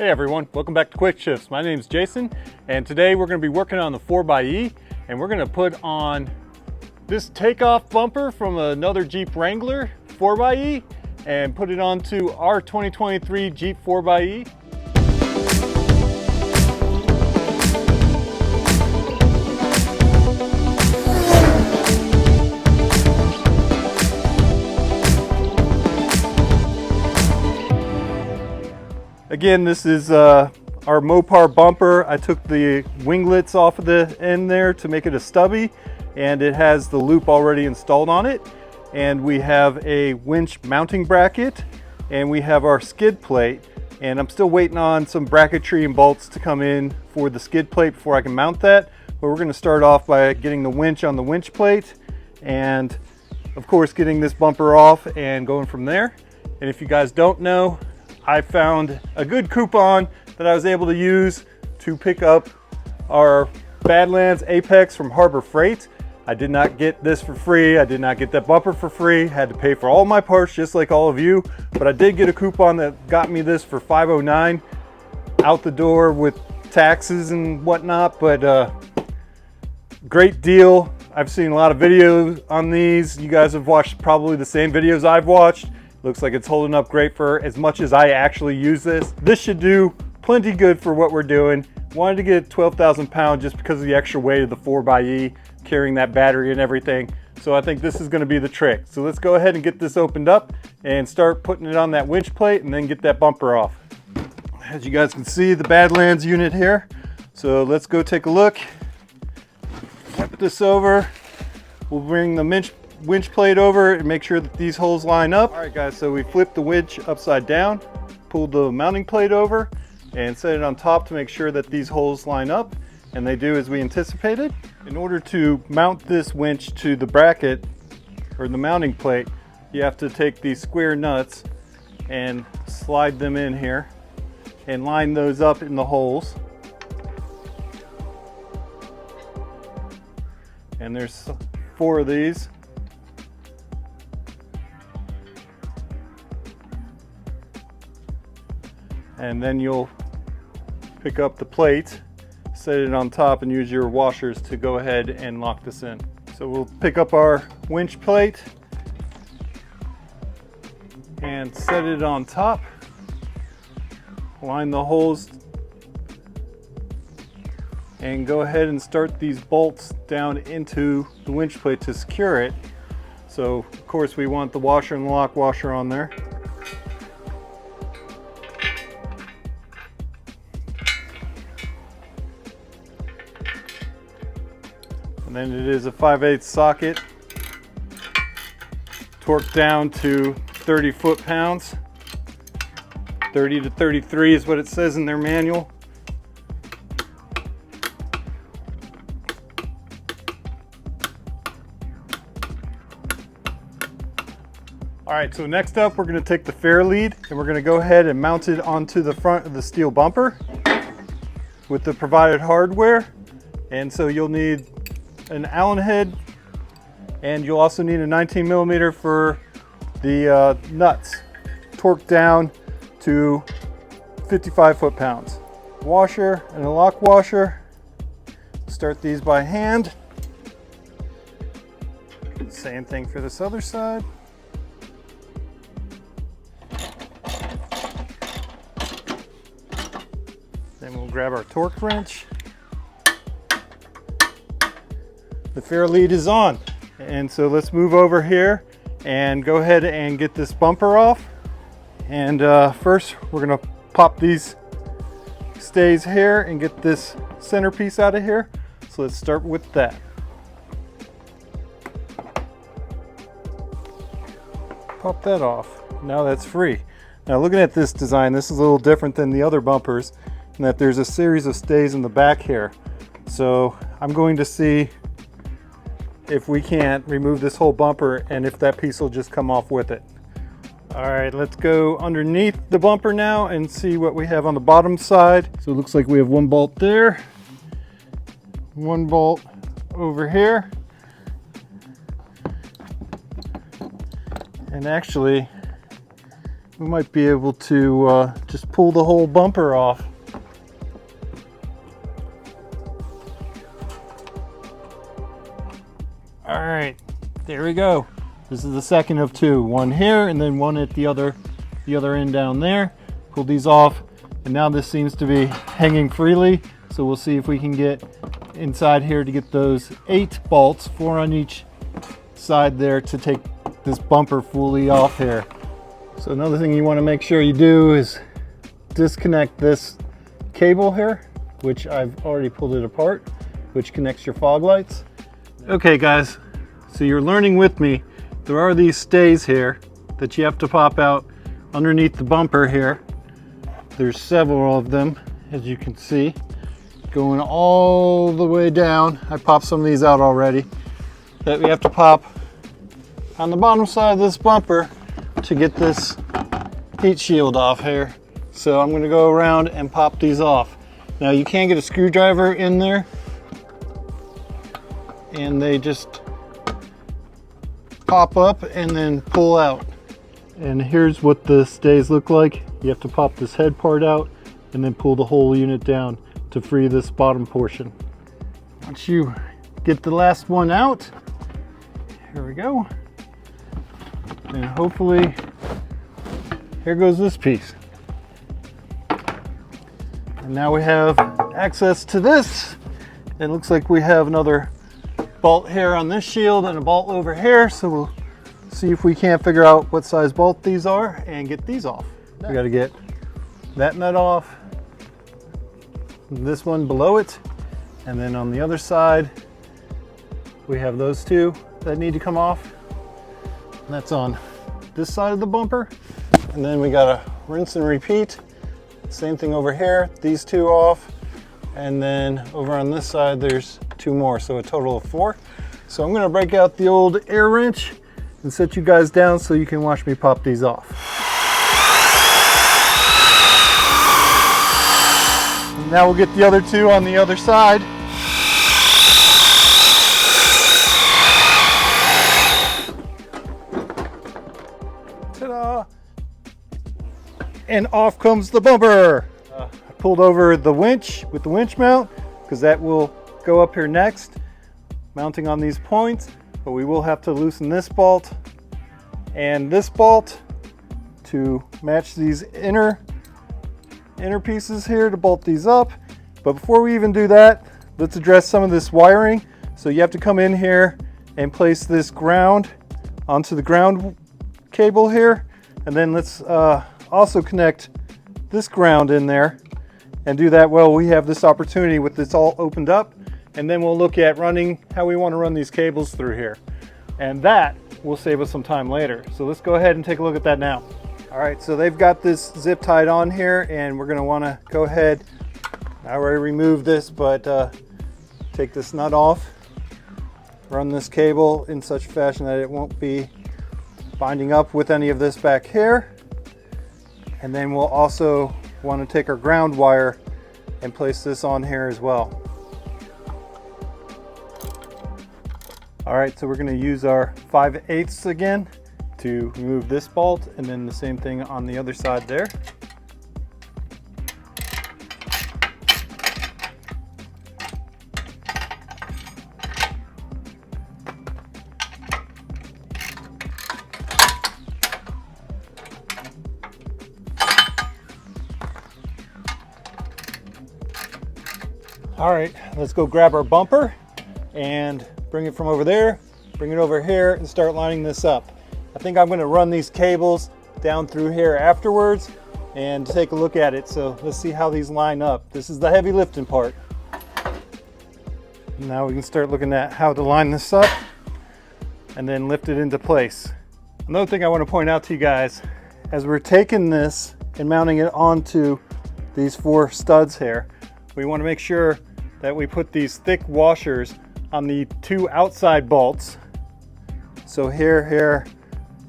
Hey everyone, welcome back to Quick Shifts. My name is Jason, and today we're going to be working on the 4xe, and we're going to put on this takeoff bumper from another Jeep Wrangler 4xe and put it onto our 2023 Jeep 4xe. Again, this is our Mopar bumper. I took the winglets off of the end there to make it a stubby, and it has the loop already installed on it. And we have a winch mounting bracket, and we have our skid plate. And I'm still waiting on some bracketry and bolts to come in for the skid plate before I can mount that. But we're gonna start off by getting the winch on the winch plate, and of course getting this bumper off and going from there. And if you guys don't know, I found a good coupon that I was able to use to pick up our Badlands Apex from Harbor Freight. I did not get this for free. I did not get that bumper for free. Had to pay for all my parts just like all of you, but I did get a coupon that got me this for $509 out the door with taxes and whatnot, but great deal. I've seen a lot of videos on these. You guys have watched probably the same videos I've watched. Looks like it's holding up great for as much as I actually use this. This should do plenty good for what we're doing. Wanted to get 12,000 pounds just because of the extra weight of the 4xe, carrying that battery and everything. So I think this is gonna be the trick. So let's go ahead and get this opened up and start putting it on that winch plate and then get that bumper off. As you guys can see, the Badlands unit here. So let's go take a look. Flip this over. We'll bring the winch plate over and make sure that these holes line up. All right guys, so we flipped the winch upside down, pulled the mounting plate over and set it on top to make sure that these holes line up, and they do as we anticipated. In order to mount this winch to the bracket or the mounting plate, you have to take these square nuts and slide them in here and line those up in the holes. And there's 4 of these. And then you'll pick up the plate, set it on top, and use your washers to go ahead and lock this in. So we'll pick up our winch plate and set it on top, line the holes, and go ahead and start these bolts down into the winch plate to secure it. So of course we want the washer and the lock washer on there. And then it is a 5/8 socket, torqued down to 30 foot-pounds. 30 to 33 is what it says in their manual. All right, so next up we're going to take the fair lead and we're going to go ahead and mount it onto the front of the steel bumper with the provided hardware. And so you'll need an Allen head, and you'll also need a 19mm for the nuts, torqued down to 55 foot-pounds. Washer and a lock washer. Start these by hand. Same thing for this other side. Then we'll grab our torque wrench. The fair lead is on, and so let's move over here and go ahead and get this bumper off. And first we're going to pop these stays here and get this centerpiece out of here. So let's start with that. Pop that off. Now that's free. Now looking at this design, this is a little different than the other bumpers in that there's a series of stays in the back here. So I'm going to see if we can't remove this whole bumper and if that piece will just come off with it. All right, let's go underneath the bumper now and see what we have on the bottom side. So it looks like we have 1 bolt there, 1 bolt over here, and actually we might be able to just pull the whole bumper off. All right, there we go. This is the second of two, one here and then one at the other end down there. Pull these off, and now this seems to be hanging freely. So we'll see if we can get inside here to get those 8 bolts, 4 on each side there, to take this bumper fully off here. So another thing you want to make sure you do is disconnect this cable here, which I've already pulled it apart, which connects your fog lights. Okay guys, so you're learning with me. There are these stays here that you have to pop out underneath the bumper here. There's several of them, as you can see, going all the way down. I popped some of these out already, that we have to pop on the bottom side of this bumper to get this heat shield off here. So I'm going to go around and pop these off. Now you can get a screwdriver in there, and they just pop up and then pull out. And here's what the stays look like. You have to pop this head part out and then pull the whole unit down to free this bottom portion. Once you get the last one out, here we go. And hopefully, here goes this piece. And now we have access to this. It looks like we have another bolt here on this shield and a bolt over here, so we'll see if we can't figure out what size bolt these are and get these off. We got to get that nut off, this one below it, and then on the other side we have those two that need to come off. And that's on this side of the bumper, and then we got to rinse and repeat. Same thing over here, these two off, and then over on this side there's 2 more, so a total of 4. So I'm going to break out the old air wrench and set you guys down so you can watch me pop these off. And now we'll get the other 2 on the other side. Ta-da! And off comes the bumper. I pulled over the winch with the winch mount because that will go up here next, mounting on these points, but we will have to loosen this bolt and this bolt to match these inner pieces here to bolt these up. But before we even do that, let's address some of this wiring. So you have to come in here and place this ground onto the ground cable here, and then let's also connect this ground in there and do that while we have this opportunity with this all opened up. And then we'll look at running how we want to run these cables through here, and that will save us some time later. So let's go ahead and take a look at that now. All right, so they've got this zip tied on here, and we're going to want to go ahead. I already removed this, but take this nut off, run this cable in such fashion that it won't be binding up with any of this back here. And then we'll also want to take our ground wire and place this on here as well. All right, so we're going to use our 5/8 again to remove this bolt, and then the same thing on the other side there. All right, let's go grab our bumper and bring it from over there, bring it over here, and start lining this up. I think I'm going to run these cables down through here afterwards and take a look at it. So let's see how these line up. This is the heavy lifting part. Now we can start looking at how to line this up and then lift it into place. Another thing I want to point out to you guys, as we're taking this and mounting it onto these 4 studs here, we want to make sure that we put these thick washers on the 2 outside bolts. So here,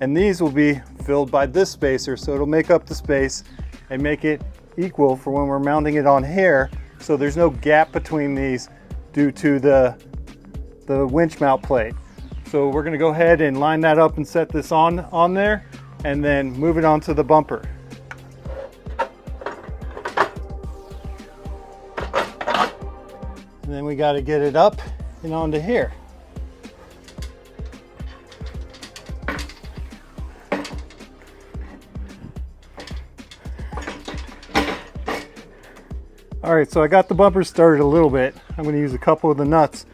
and these will be filled by this spacer, so it'll make up the space and make it equal for when we're mounting it on here, so there's no gap between these due to the winch mount plate. So we're going to go ahead and line that up and set this on there, and then move it onto the bumper. And then we got to get it up and onto here. All right, so I got the bumper started a little bit. I'm going to use a couple of the nuts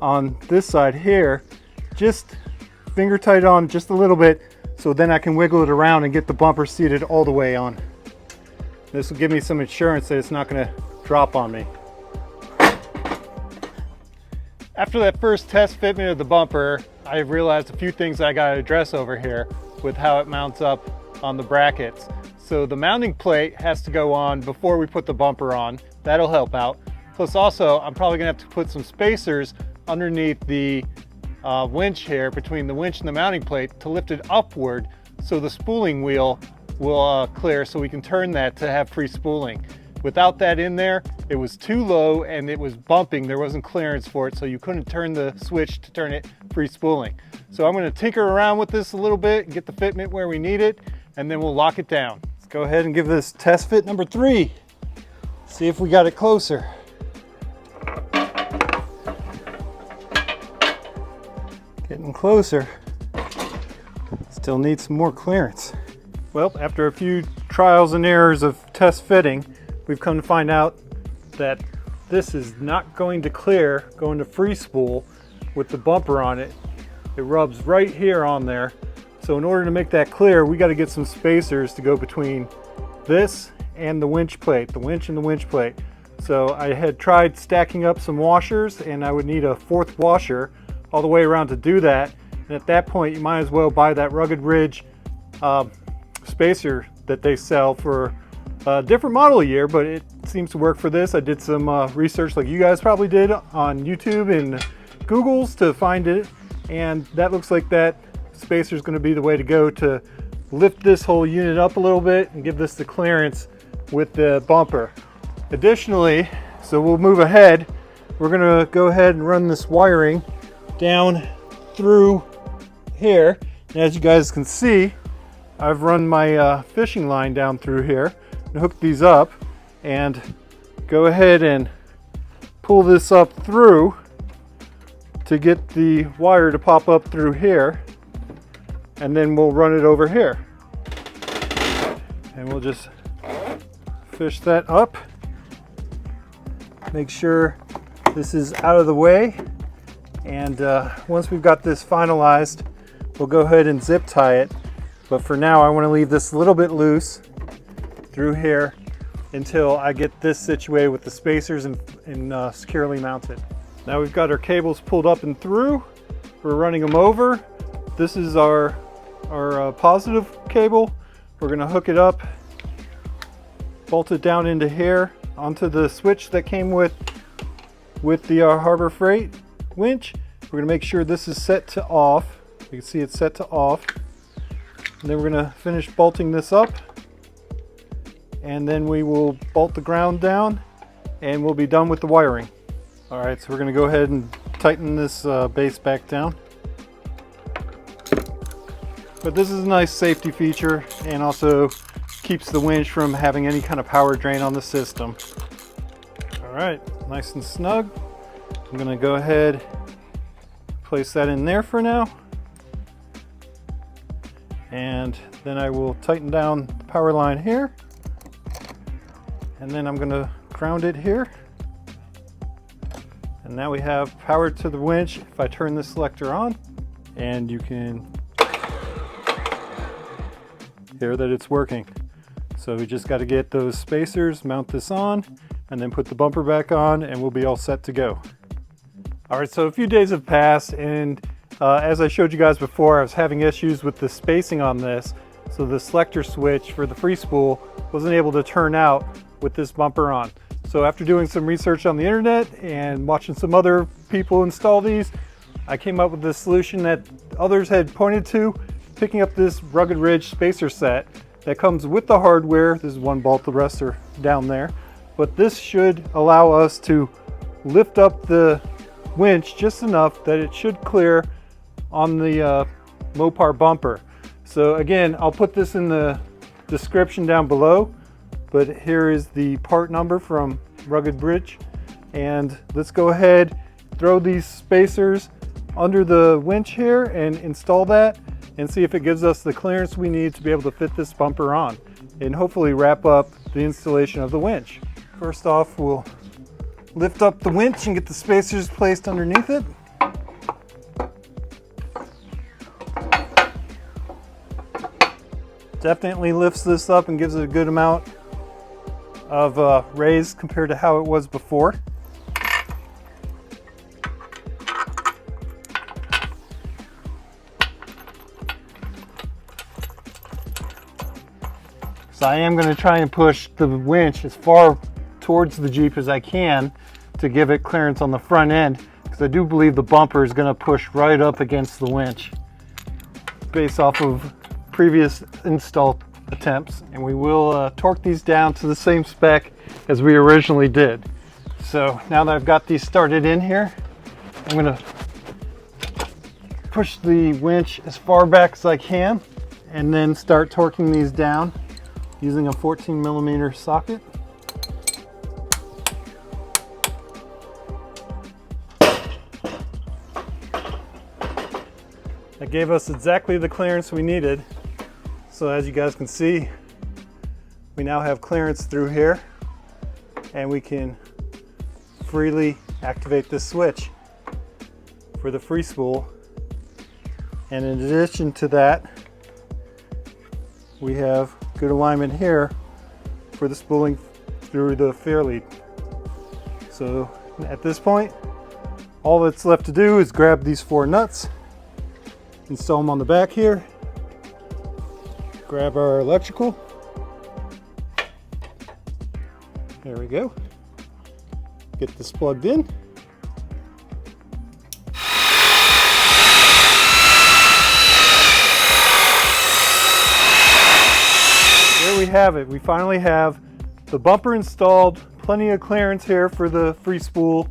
on this side here, just finger tight on just a little bit, so then I can wiggle it around and get the bumper seated all the way on. This will give me some assurance that it's not going to drop on me. After that first test fitment of the bumper, I realized a few things I got to address over here with how it mounts up on the brackets. So the mounting plate has to go on before we put the bumper on. That'll help out. Plus also, I'm probably gonna have to put some spacers underneath the winch here, between the winch and the mounting plate, to lift it upward so the spooling wheel will clear, so we can turn that to have free spooling. Without that in there, it was too low and it was bumping. There wasn't clearance for it, so you couldn't turn the switch to turn it free spooling. So I'm gonna tinker around with this a little bit and get the fitment where we need it, and then we'll lock it down. Let's go ahead and give this test fit number 3. See if we got it closer. Getting closer. Still needs some more clearance. Well, after a few trials and errors of test fitting, we've come to find out that this is not going to clear going to free spool with the bumper on it. It rubs right here on there. So in order to make that clear, we got to get some spacers to go between this and the winch plate, the winch and the winch plate. So I had tried stacking up some washers, and I would need a 4th washer all the way around to do that. And at that point, you might as well buy that Rugged Ridge spacer that they sell for a different model year, but it seems to work for this. I did some research like you guys probably did on YouTube and Google's to find it, and that looks like that spacer is going to be the way to go to lift this whole unit up a little bit and give this the clearance with the bumper. Additionally, so we'll move ahead, we're going to go ahead and run this wiring down through here. And as you guys can see, I've run my fishing line down through here and hooked these up, and go ahead and pull this up through to get the wire to pop up through here, and then we'll run it over here. And we'll just fish that up. Make sure this is out of the way. And once we've got this finalized, we'll go ahead and zip tie it. But for now, I want to leave this a little bit loose through here until I get this situated with the spacers and securely mounted. Now we've got our cables pulled up and through. We're running them over. This is our positive cable. We're going to hook it up, bolt it down into here onto the switch that came with the Harbor Freight winch. We're going to make sure this is set to off. You can see it's set to off. And then we're going to finish bolting this up, and then we will bolt the ground down and we'll be done with the wiring. All right, so we're going to go ahead and tighten this base back down. But this is a nice safety feature and also keeps the winch from having any kind of power drain on the system. All right, nice and snug. I'm going to go ahead, place that in there for now. And then I will tighten down the power line here. And then I'm going to ground it here. And now we have power to the winch. If I turn this selector on, and you can hear that it's working. So we just got to get those spacers, mount this on, and then put the bumper back on, and we'll be all set to go. All right, so a few days have passed, and as I showed you guys before, I was having issues with the spacing on this. So the selector switch for the free spool wasn't able to turn out with this bumper on. So after doing some research on the internet and watching some other people install these, I came up with this solution that others had pointed to, picking up this Rugged Ridge spacer set that comes with the hardware. This is one bolt, the rest are down there. But this should allow us to lift up the winch just enough that it should clear on the Mopar bumper. So again, I'll put this in the description down below, but here is the part number from Rugged Bridge. And let's go ahead, throw these spacers under the winch here and install that and see if it gives us the clearance we need to be able to fit this bumper on and hopefully wrap up the installation of the winch. First off, we'll lift up the winch and get the spacers placed underneath it. Definitely lifts this up and gives it a good amount of raise compared to how it was before. So I am going to try and push the winch as far towards the Jeep as I can to give it clearance on the front end, because I do believe the bumper is going to push right up against the winch based off of previous install attempts. And we will torque these down to the same spec as we originally did. So now that I've got these started in here, I'm going to push the winch as far back as I can and then start torquing these down using a 14mm socket. That gave us exactly the clearance we needed. So as you guys can see, we now have clearance through here and we can freely activate this switch for the free spool. And in addition to that, we have good alignment here for the spooling through the fair lead. So at this point, all that's left to do is grab these 4 nuts, install them on the back here, grab our electrical. There we go. Get this plugged in. There we have it. We finally have the bumper installed, plenty of clearance here for the free spool,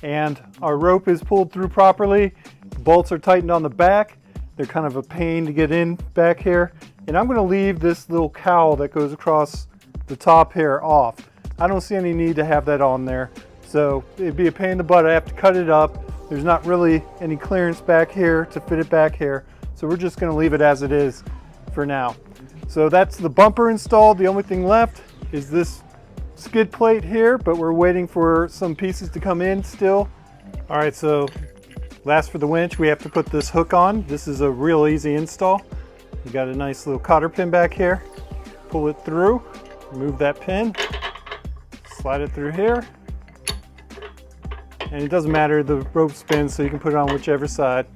and our rope is pulled through properly. The bolts are tightened on the back. They're kind of a pain to get in back here. And I'm going to leave this little cowl that goes across the top here off. I don't see any need to have that on there. So it'd be a pain in the butt. I have to cut it up. There's not really any clearance back here to fit it back here. So we're just going to leave it as it is for now. So that's the bumper installed. The only thing left is this skid plate here, but we're waiting for some pieces to come in still. All right, so last for the winch, we have to put this hook on. This is a real easy install. You got a nice little cotter pin back here. Pull it through, remove that pin, slide it through here. And it doesn't matter, the rope spins, so you can put it on whichever side.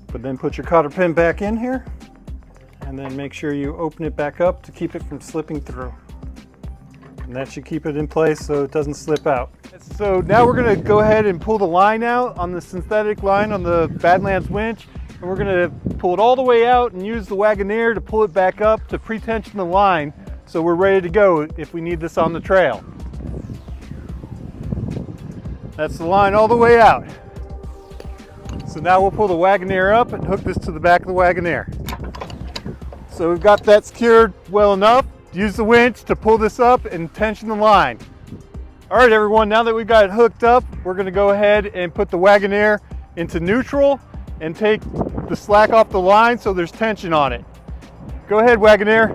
But then put your cotter pin back in here, and then make sure you open it back up to keep it from slipping through. And that should keep it in place so it doesn't slip out. So now we're going to go ahead and pull the line out on the synthetic line on the Badlands winch. And we're going to pull it all the way out and use the Wagoneer to pull it back up to pre-tension the line so we're ready to go if we need this on the trail. That's the line all the way out. So now we'll pull the Wagoneer up and hook this to the back of the Wagoneer. So we've got that secured well enough. Use the winch to pull this up and tension the line. All right, everyone, now that we've got it hooked up, we're going to go ahead and put the Wagoneer into neutral and take the slack off the line so there's tension on it. Go ahead, Wagoneer.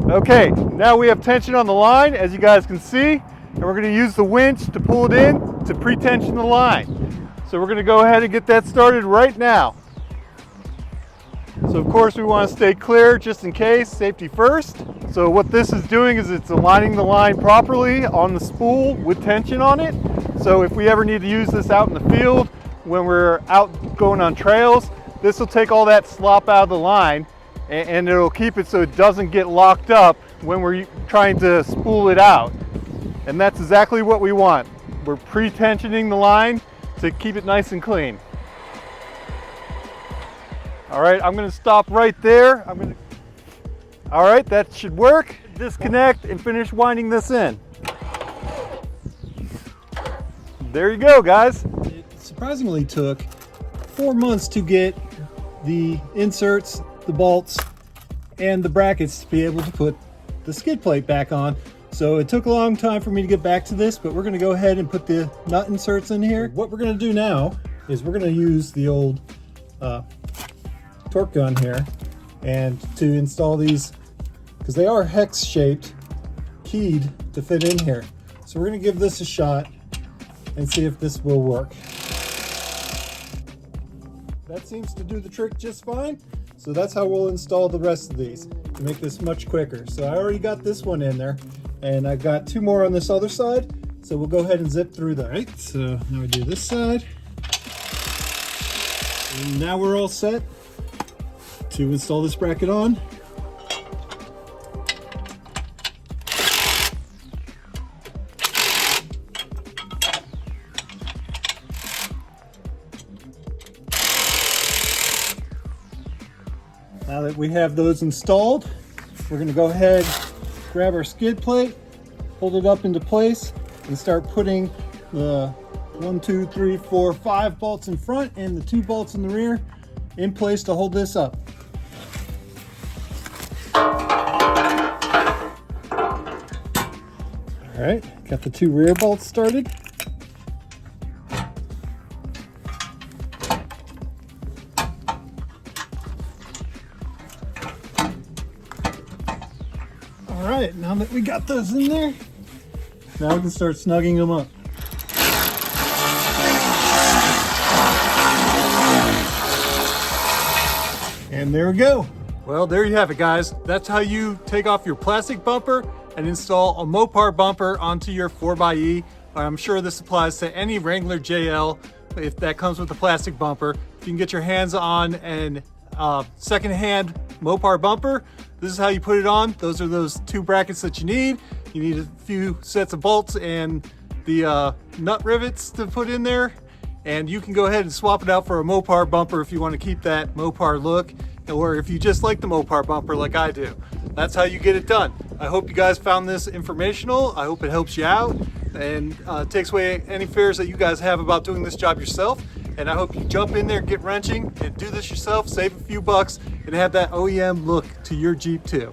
Okay, now we have tension on the line, as you guys can see, and we're going to use the winch to pull it in to pre-tension the line. So we're going to go ahead and get that started right now. So of course we want to stay clear just in case, safety first. So what this is doing is it's aligning the line properly on the spool with tension on it. So if we ever need to use this out in the field, when we're out going on trails, this will take all that slop out of the line and it'll keep it so it doesn't get locked up when we're trying to spool it out. And that's exactly what we want. We're pre-tensioning the line to keep it nice and clean. All right, I'm gonna stop right there. All right, that should work. Disconnect and finish winding this in. There you go, guys. It surprisingly took 4 months to get the inserts, the bolts, and the brackets to be able to put the skid plate back on. So it took a long time for me to get back to this, but we're going to go ahead and put the nut inserts in here. What we're going to do now is we're going to use the old torque gun here and to install these, because they are hex shaped, keyed to fit in here. So we're going to give this a shot and see if this will work. That seems to do the trick just fine. So that's how we'll install the rest of these to make this much quicker. So I already got this one in there, and I've got 2 more on this other side. So we'll go ahead and zip through that. All right, so now we do this side. And now we're all set to install this bracket on. Now that we have those installed, we're going to go ahead, grab our skid plate, hold it up into place, and start putting the 1, 2, 3, 4, 5 bolts in front and the 2 bolts in the rear in place to hold this up. All right, got the 2 rear bolts started. All right, now that we got those in there, now we can start snugging them up. And there we go. Well, there you have it, guys. That's how you take off your plastic bumper and install a Mopar bumper onto your 4xe. I'm sure this applies to any Wrangler JL if that comes with a plastic bumper. If you can get your hands on an secondhand Mopar bumper, this is how you put it on. Those are those 2 brackets that you need. You need a few sets of bolts and the nut rivets to put in there. And you can go ahead and swap it out for a Mopar bumper if you want to keep that Mopar look, or if you just like the Mopar bumper like I do. That's how you get it done. I hope you guys found this informational. I hope it helps you out and takes away any fears that you guys have about doing this job yourself. And I hope you jump in there, get wrenching, and do this yourself, save a few bucks, and have that OEM look to your Jeep too.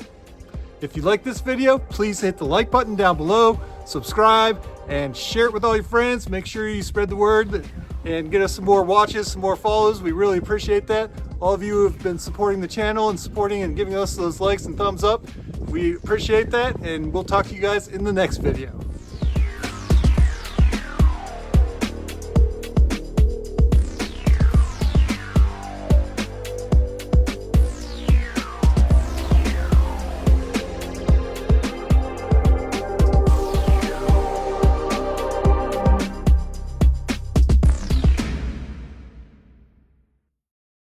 If you like this video, please hit the like button down below, subscribe, and share it with all your friends. Make sure you spread the word and get us some more watches, some more follows. We really appreciate that. All of you who have been supporting the channel and supporting and giving us those likes and thumbs up, we appreciate that, and we'll talk to you guys in the next video.